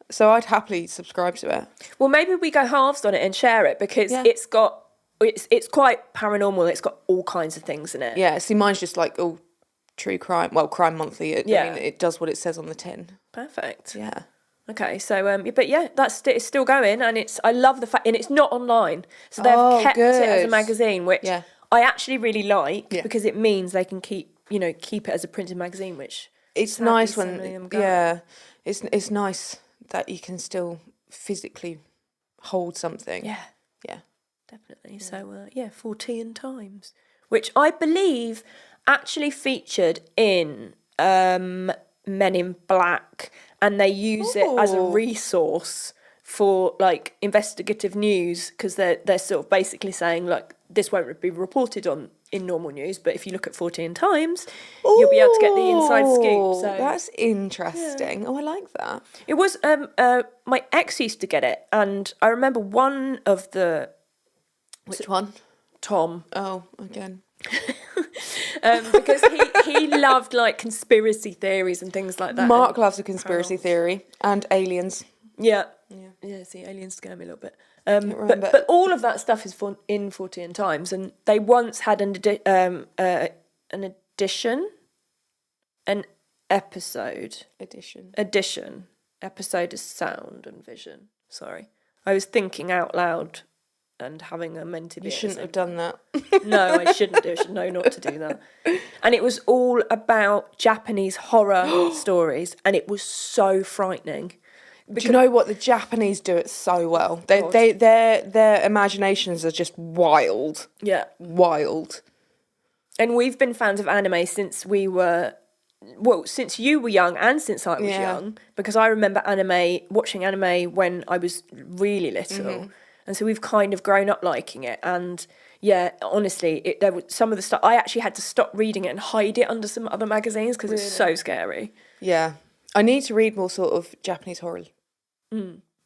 So I'd happily subscribe to it.
Well, maybe we go halves on it and share it, because it's quite paranormal. It's got all kinds of things in it.
Yeah. See, mine's just like all true crime. Well, Crime Monthly. I mean, it does what it says on the tin.
Perfect.
Yeah.
Okay, so but yeah, it's still going, and I love the fact, and it's not online, so they've kept it as a magazine, which I actually really like, because it means they can keep it as a printed magazine, which
it's nice when it's nice that you can still physically hold something.
Yeah, definitely. So 14 times, which I believe actually featured in Men in Black, and they use it as a resource for like investigative news, because they're sort of basically saying like this won't be reported on in normal news, but if you look at 14 times, you'll be able to get the inside scoop. So
that's interesting. I like that.
It was my ex used to get it, and I remember one of the
which one?
Tom.
Oh, again.
Because he loved like conspiracy theories and things like that.
Mark loves a conspiracy theory and aliens.
Yeah. See, aliens scare me a little bit. But all of that stuff is in 14 times, and they once had an episode is sound and vision. Sorry, I was thinking out loud and having a mentally.
You shouldn't have done that.
No, I shouldn't do. I should know not to do that. And it was all about Japanese horror stories, and it was so frightening.
Do you know what? The Japanese do it so well. Their imaginations are just wild.
Yeah,
wild.
And we've been fans of anime since you were young, and since I was young, because I remember watching anime when I was really little. And so we've kind of grown up liking it. And yeah, honestly, there was some of the stuff I actually had to stop reading it and hide it under some other magazines, because it's so scary.
Yeah, I need to read more sort of Japanese horror.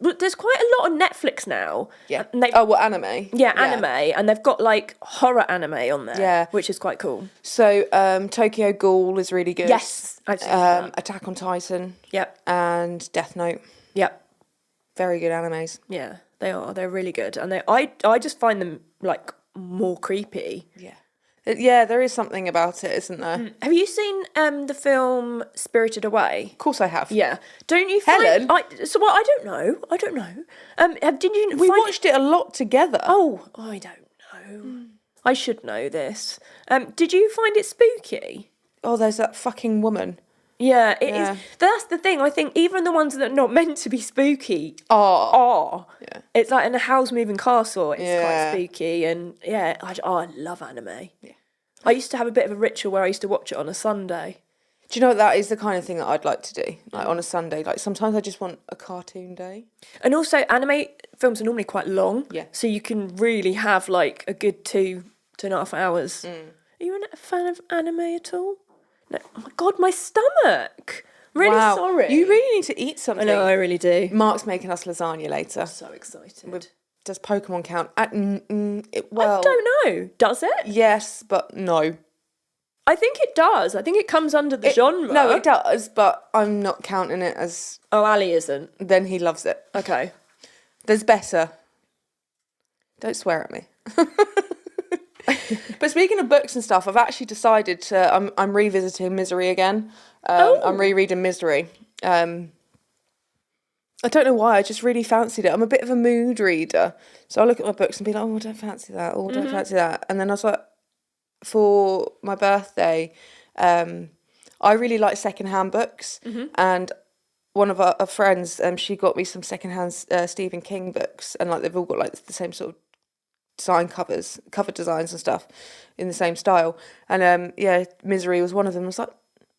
But there's quite a lot on Netflix now.
Yeah. Anime?
Yeah, anime, and they've got like horror anime on there. Yeah, which is quite cool.
So Tokyo Ghoul is really good.
Yes, I've seen that.
Attack on Titan.
Yep.
And Death Note.
Yep.
Very good animes.
Yeah, they are. They're really good, and I just find them like more creepy.
Yeah. Yeah, there is something about it, isn't there?
Have you seen the film Spirited Away?
Of course I have.
Yeah. Don't you find...
Helen?
I don't know. Did you...
We watched it a lot together.
Oh, I don't know. I should know this. Did you find it spooky?
Oh, there's that fucking woman.
Yeah, it is. That's the thing. I think even the ones that are not meant to be spooky are. Yeah. It's like in a Howl's Moving Castle. It's quite spooky, and I love anime. Yeah. I used to have a bit of a ritual where I used to watch it on a Sunday.
Do you know, that is the kind of thing that I'd like to do, like on a Sunday. Like sometimes I just want a cartoon day.
And also, anime films are normally quite long. Yeah. So you can really have like a good 2.5 hours. Are you a fan of anime at all? No. Oh my God, my stomach. Really sorry.
You really need to eat something.
I know, I really do.
Mark's making us lasagna later.
I'm so excited.
Does Pokemon count?
I don't know. Does it?
Yes, but no.
I think it does. I think it comes under the genre.
No, it does, but I'm not counting it as...
Oh, Ali isn't.
Then he loves it.
Okay.
There's better. Don't swear at me. But speaking of books and stuff, I've actually decided to... I'm revisiting Misery again. I'm rereading Misery. I don't know why, I just really fancied it. I'm a bit of a mood reader. So I look at my books and be like, oh, I don't fancy that. Oh, I don't fancy that. And then I was like, for my birthday, I really like secondhand books. And one of our friends, she got me some secondhand Stephen King books. And like they've all got like the same sort of cover designs and stuff in the same style. And Misery was one of them. I was like,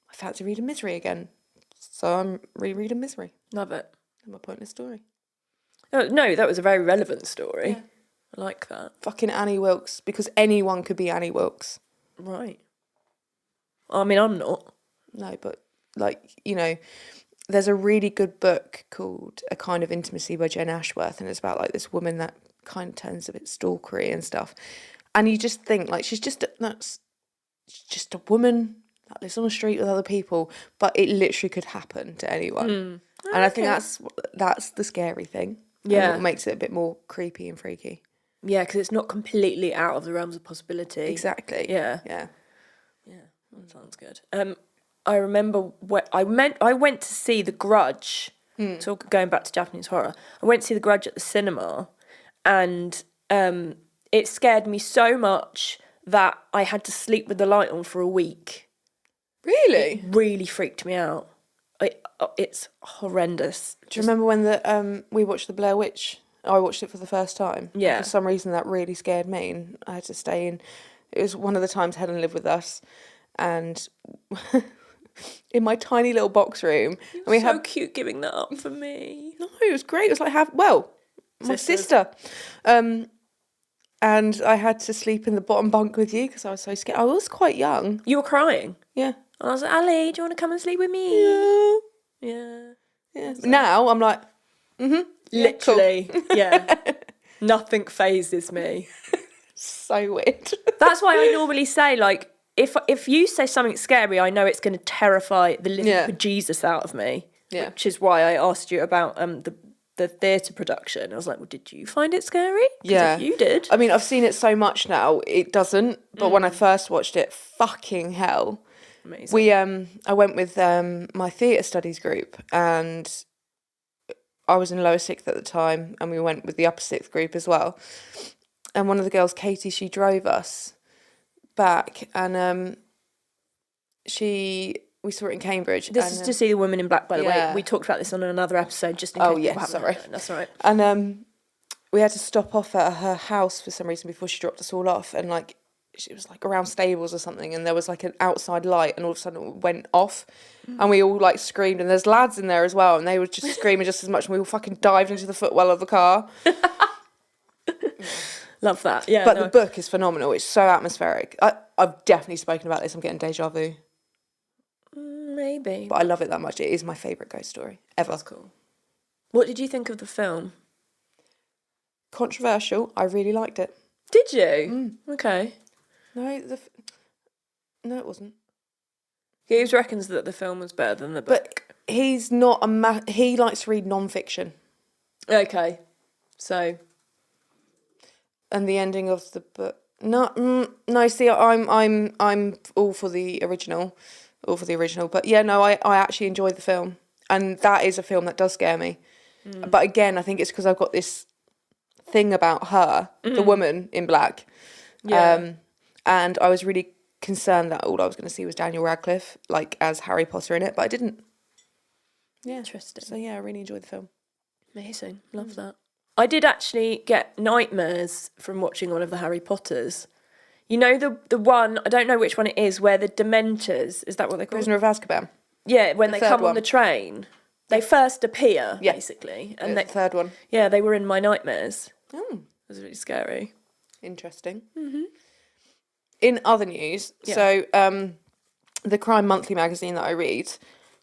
I fancy reading Misery again. So I'm rereading Misery.
Love it.
My pointless story.
Oh, no, that was a very relevant story. Yeah. I like that.
Fucking Annie Wilkes, because anyone could be Annie Wilkes.
Right. I mean, I'm not.
No, but like, there's a really good book called A Kind of Intimacy by Jen Ashworth, and it's about like this woman that kind of turns a bit stalkery and stuff. And you just think like she's just just a woman that lives on the street with other people, but it literally could happen to anyone. And I think that's the scary thing.
Yeah.
And what makes it a bit more creepy and freaky.
Yeah, because it's not completely out of the realms of possibility.
Exactly.
Yeah.
Yeah.
Yeah, that sounds good. I remember I went to see The Grudge. Going back to Japanese horror, I went to see The Grudge at the cinema, and it scared me so much that I had to sleep with the light on for a week.
Really?
It really freaked me out. It's horrendous.
Do you remember when we watched The Blair Witch? I watched it for the first time.
Yeah.
For some reason, that really scared me, and I had to stay in. It was one of the times Helen lived with us, and in my tiny little box room.
And we had cute giving that up for me.
No, it was great. It was like my sister. And I had to sleep in the bottom bunk with you because I was so scared. I was quite young.
You were crying?
Yeah.
And I was like, Ali, do you want to come and sleep with me? Yeah.
Yeah. Now I'm like,
literally, cool. Yeah. Nothing phases me.
So weird.
That's why I normally say, like, if you say something scary, I know it's going to terrify the living bejesus out of me.
Yeah.
Which is why I asked you about the theatre production. I was like, well, did you find it scary?
Yeah.
If you did.
I mean, I've seen it so much now, it doesn't. But when I first watched it, fucking hell.
Amazing.
I went with my theatre studies group, and I was in lower sixth at the time, and we went with the upper sixth group as well. And one of the girls, Katie, she drove us back, and we saw it in Cambridge.
This is to see The Woman in Black, by the way.
Yeah.
We talked about this on another episode, just in case people haven't heard it. That's all right.
And we had to stop off at her house for some reason before she dropped us all off, and like it was like around stables or something, and there was like an outside light, and all of a sudden it went off, and we all like screamed, and there's lads in there as well, and they were just screaming just as much, and we all fucking dived into the footwell of the car.
Love that. Yeah.
But the book is phenomenal. It's so atmospheric. I've definitely spoken about this. I'm getting deja vu.
Maybe.
But I love it that much. It is my favourite ghost story ever.
That's cool. What did you think of the film?
Controversial. I really liked it.
Did you? Okay.
No, it wasn't.
Hughes reckons that the film was better than the book.
But he's not he likes to read non-fiction.
Okay. So.
And the ending of the book. No. See, I'm all for the original. But yeah, no, I actually enjoyed the film, and that is a film that does scare me. But again, I think it's because I've got this thing about her, the woman in black.
Yeah.
And I was really concerned that all I was going to see was Daniel Radcliffe, like as Harry Potter in it, but I didn't. Yeah.
Interesting.
So yeah, I really enjoyed the film.
Amazing. Love that. I did actually get nightmares from watching one of the Harry Potters. You know the one, I don't know which one it is, where the Dementors, is that what they're called?
Prisoner of Azkaban.
Yeah, when they come
one.
on the train. They first appear, basically.
And the third one.
Yeah, they were in my nightmares.
Oh.
It was really scary.
Interesting. Mm-hmm. In other news, so the Crime Monthly magazine that I read,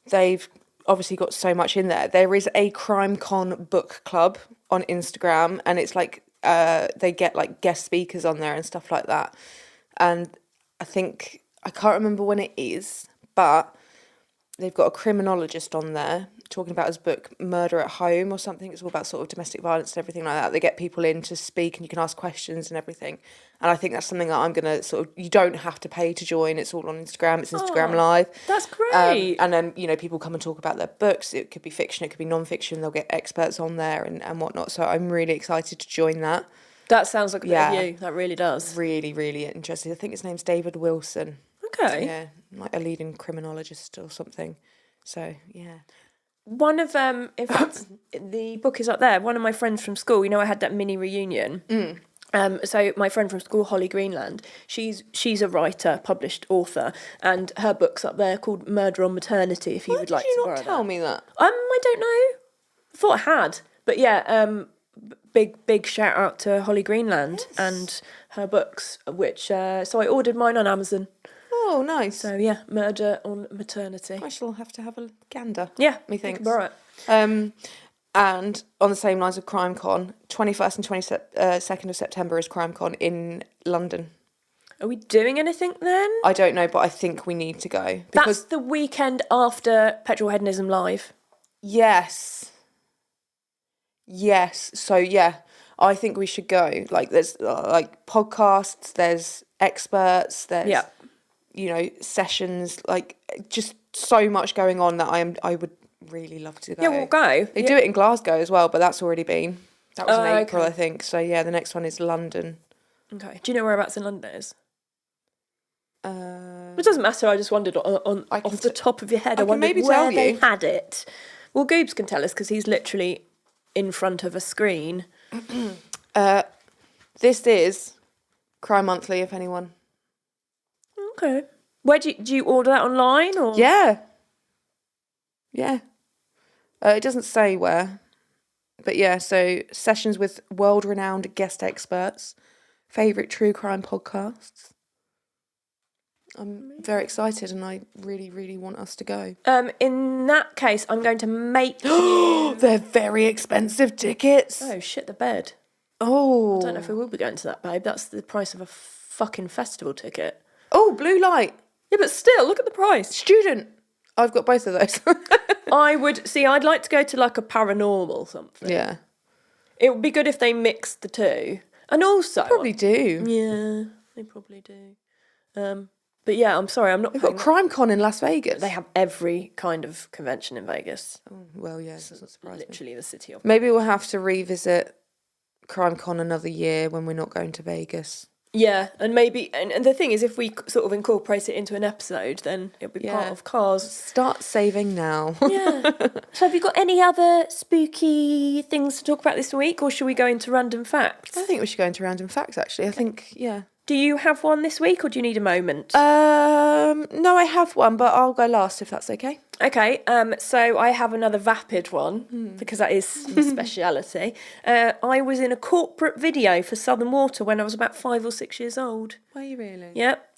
they've obviously got so much in there. There is a Crime Con book club on Instagram, and it's like they get like guest speakers on there and stuff like that. And I can't remember when it is, but they've got a criminologist on there talking about his book Murder at Home or something. It's all about sort of domestic violence and everything like that. They get people in to speak, and you can ask questions and everything. And I think that's something that I'm going to sort of, you don't have to pay to join. It's all on Instagram. It's Instagram Live.
That's great.
And then, people come and talk about their books. It could be fiction, it could be non-fiction. They'll get experts on there and whatnot. So I'm really excited to join that.
That sounds like a bit of you. That really does.
Really, really interesting. I think his name's David Wilson.
Okay.
So, yeah, like a leading criminologist or something. So, yeah.
One of in fact, the book is up there. One of my friends from school, I had that mini reunion. So my friend from school, Holly Greenland, she's a writer, published author, and her book's up there called Murder on Maternity. If you would like to borrow that.
Why did you not tell me that?
I don't know. I thought I had, but yeah. Big shout out to Holly Greenland and her books, which so I ordered mine on Amazon.
Oh, nice.
So yeah, Murder on Maternity.
I shall have to have a gander.
Yeah,
methinks.
You can borrow it.
And on the same lines of CrimeCon, 21st and 22nd of September is CrimeCon in London.
Are we doing anything then?
I don't know, but I think we need to go. Because
That's the weekend after Petrol Hedonism Live.
Yes. So, yeah, I think we should go. Like, there's, like, podcasts, there's experts, there's, sessions, like, just so much going on that I would really love to go.
Yeah, we'll go.
They do it in Glasgow as well, but that's already been. That was in April,
okay.
I think. So, yeah, the next one is London.
Okay. Do you know whereabouts in London it is? It doesn't matter. I just wondered off the top of your head. I wondered where they had it. Well, Goobs can tell us because he's literally in front of a screen.
This is Crime Monthly, if anyone.
Okay. Where do you order that online or?
Yeah. It doesn't say where, but yeah. So sessions with world-renowned guest experts, favourite true crime podcasts. I'm very excited, and I really, really want us to go.
In that case, I'm going to make you...
They're very expensive tickets.
Oh, shit the bed.
Oh.
I don't know if we will be going to that, babe. That's the price of a fucking festival ticket.
Oh, blue light.
Yeah, but still, look at the price.
Student. I've got both of those.
I'd like to go to like a paranormal something.
Yeah.
It would be good if they mixed the two. And also...
They probably do.
Yeah, they probably do. But yeah, I'm sorry, I'm not...
They've got CrimeCon in Las Vegas.
They have every kind of convention in Vegas.
Oh, well, yeah, it doesn't surprise me.
Literally the city of...
Maybe we'll have to revisit CrimeCon another year when we're not going to Vegas.
Yeah, and maybe... And the thing is, if we sort of incorporate it into an episode, then it'll be part of Cars.
Start saving now.
Yeah. So have you got any other spooky things to talk about this week, or should we go into random facts?
I think we should go into random facts, actually. I think, yeah.
Do you have one this week, or do you need a moment?
No, I have one, but I'll go last if that's okay.
Okay, so I have another vapid one, because that is my speciality. I was in a corporate video for Southern Water when I was about 5 or 6 years old.
Were you really?
Yep,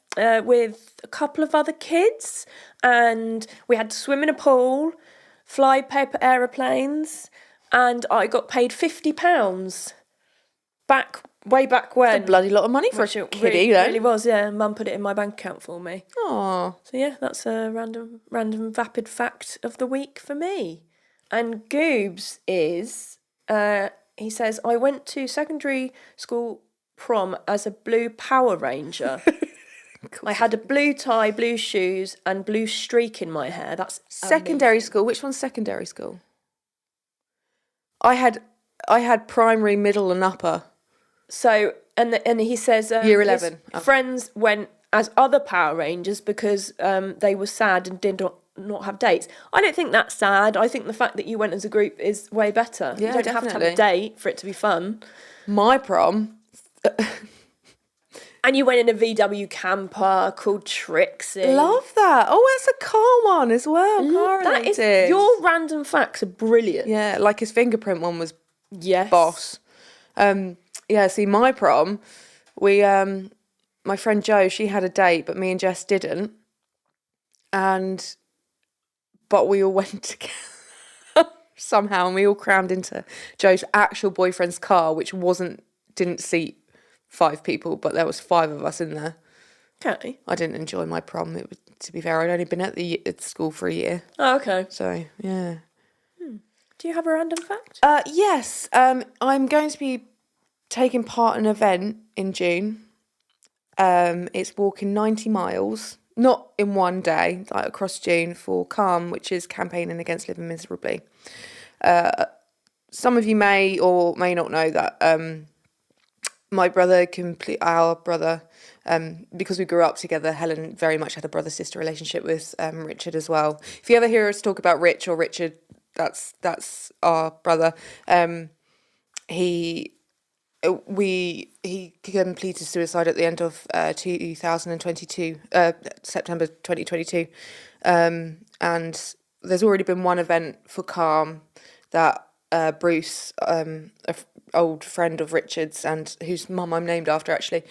with a couple of other kids, and we had to swim in a pool, fly paper aeroplanes, and I got paid £50 way back when.
That's a bloody lot of money for a kiddie, though.
It really was, yeah. Mum put it in my bank account for me.
Oh.
So yeah, that's a random vapid fact of the week for me. And Goobs is, he says, I went to secondary school prom as a blue Power Ranger. I had a blue tie, blue shoes, and blue streak in my hair. That's
secondary school. Which one's secondary school? I had primary, middle, and upper.
So, and he says...
Year 11.
Friends went as other Power Rangers because they were sad and did not have dates. I don't think that's sad. I think the fact that you went as a group is way better.
Yeah,
you don't have to have a date for it to be fun.
My prom...
And you went in a VW camper called Trixie.
Love that. Oh, it's a car one as well.
That is, your random facts are brilliant.
Yeah, like his fingerprint one was
yes.
boss. Yeah, see, my prom, my friend Jo, she had a date, but me and Jess didn't. But we all went together somehow, and we all crammed into Jo's actual boyfriend's car, which didn't seat 5 people, but there was 5 of us in there.
Okay.
I didn't enjoy my prom. To be fair, I'd only been at school for a year.
Oh, okay.
So, yeah.
Do you have a random fact?
Yes. I'm going to be taking part in an event in June. It's walking 90 miles, not in one day, like across June, for CALM, which is Campaigning Against Living Miserably. Some of you may or may not know that our brother, because we grew up together, Helen very much had a brother-sister relationship with Richard as well. If you ever hear us talk about Rich or Richard, that's our brother. He completed suicide at the end of 2022, September 2022, and there's already been one event for CALM that Bruce, an old friend of Richard's and whose mum I'm named after actually,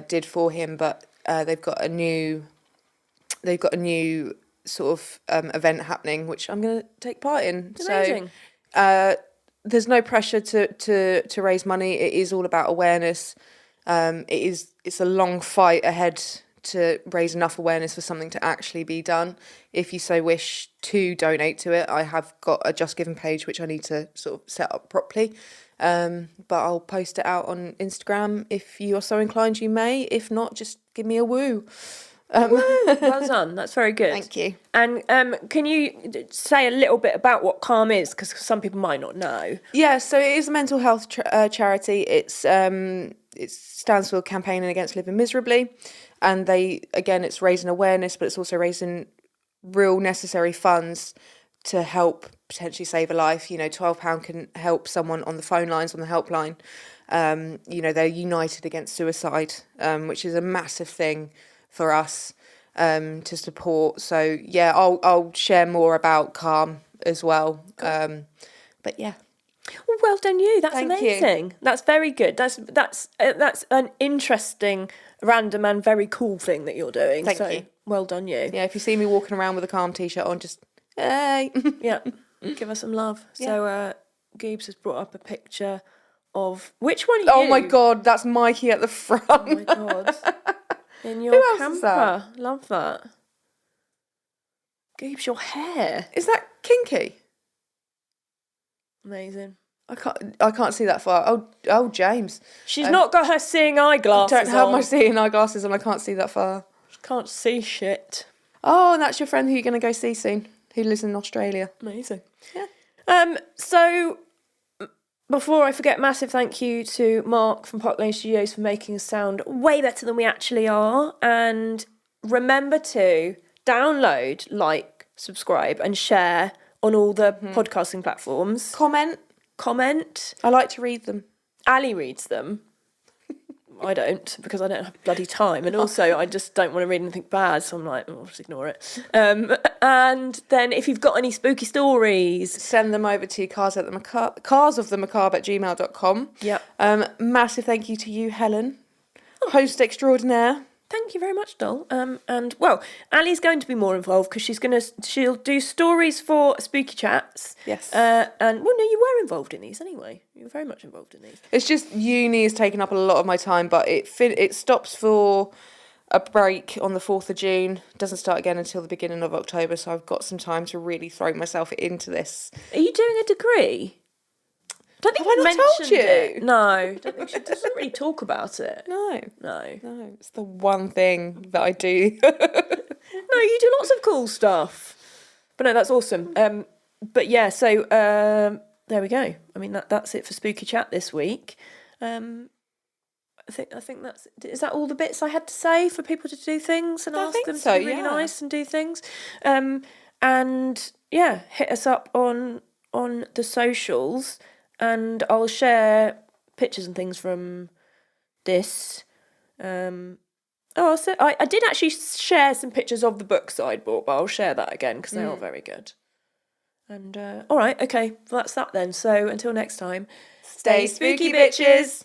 did for him. But they've got a new sort of event happening, which I'm going to take part in.
Amazing.
So there's no pressure to raise money. It is all about awareness. It's a long fight ahead to raise enough awareness for something to actually be done. If you so wish to donate to it, I have got a Just Giving page which I need to sort of set up properly. But I'll post it out on Instagram. If you are so inclined, you may. If not, just give me a woo.
Well done. That's very good.
Thank you.
And can you say a little bit about what Calm is? Because some people might not know.
Yeah, so it is a mental health charity. It stands for Campaigning Against Living Miserably. And it's raising awareness, but it's also raising real necessary funds to help potentially save a life. You know, £12 can help someone on the phone lines, on the helpline. They're united against suicide, which is a massive thing for us to support. So yeah, I'll share more about Calm as well. But yeah.
Well done, you. That's
Thank
amazing.
you.
That's very good. That's an interesting, random, and very cool thing that you're doing.
Thank you.
Well done, you.
Yeah, if you see me walking around with a Calm t-shirt on, just hey.
Yeah, give us some love. Yeah. So Goobs has brought up a picture of which one are you?
Oh my god, that's Mikey at the front.
Oh my god. In your
Who else
camper.
is that?
Love that. Goobs, your hair.
Is that kinky?
Amazing.
I can't see that far. Oh, James.
She's not got her seeing eyeglasses
I don't have
on.
my seeing eyeglasses and I can't see that far.
She can't see shit.
Oh, and that's your friend who you're going to go see soon, who lives in Australia.
Amazing.
Yeah.
So before I forget, massive thank you to Mark from Park Lane Studios for making us sound way better than we actually are. And remember to download, like, subscribe and share on all the podcasting platforms. Comment.
I like to read them.
Ali reads them. I don't, because I don't have bloody time. And also, I just don't want to read anything bad, so I'm like, I'll just ignore it. And then if you've got any spooky stories,
send them over to carsofthemacabre@gmail.com.
Yep.
Massive thank you to you, Helen, host extraordinaire.
Thank you very much, doll. And well, Ali's going to be more involved because she'll do stories for spooky chats.
Yes.
And well, no, you were involved in these anyway. You were very much involved in these.
It's just uni has taken up a lot of my time, but it stops for a break on the 4th of June. Doesn't start again until the beginning of October, so I've got some time to really throw myself into this.
Are you doing a degree? Don't think
Have I not told
mentioned
you?
it. No, don't think she doesn't really talk about it.
No,
No.
it's the one thing that I do.
No, you do lots of cool stuff. But no, that's awesome. But yeah, so there we go. I mean, that's it for Spooky Chat this week. I think is that all the bits I had to say for people to do things and ask them to be really nice and do things. And yeah, hit us up on the socials. And I'll share pictures and things from this. I did actually share some pictures of the books that I'd bought, but I'll share that again because they are very good. And all right, okay, well, that's that then. So until next time,
Stay spooky, bitches.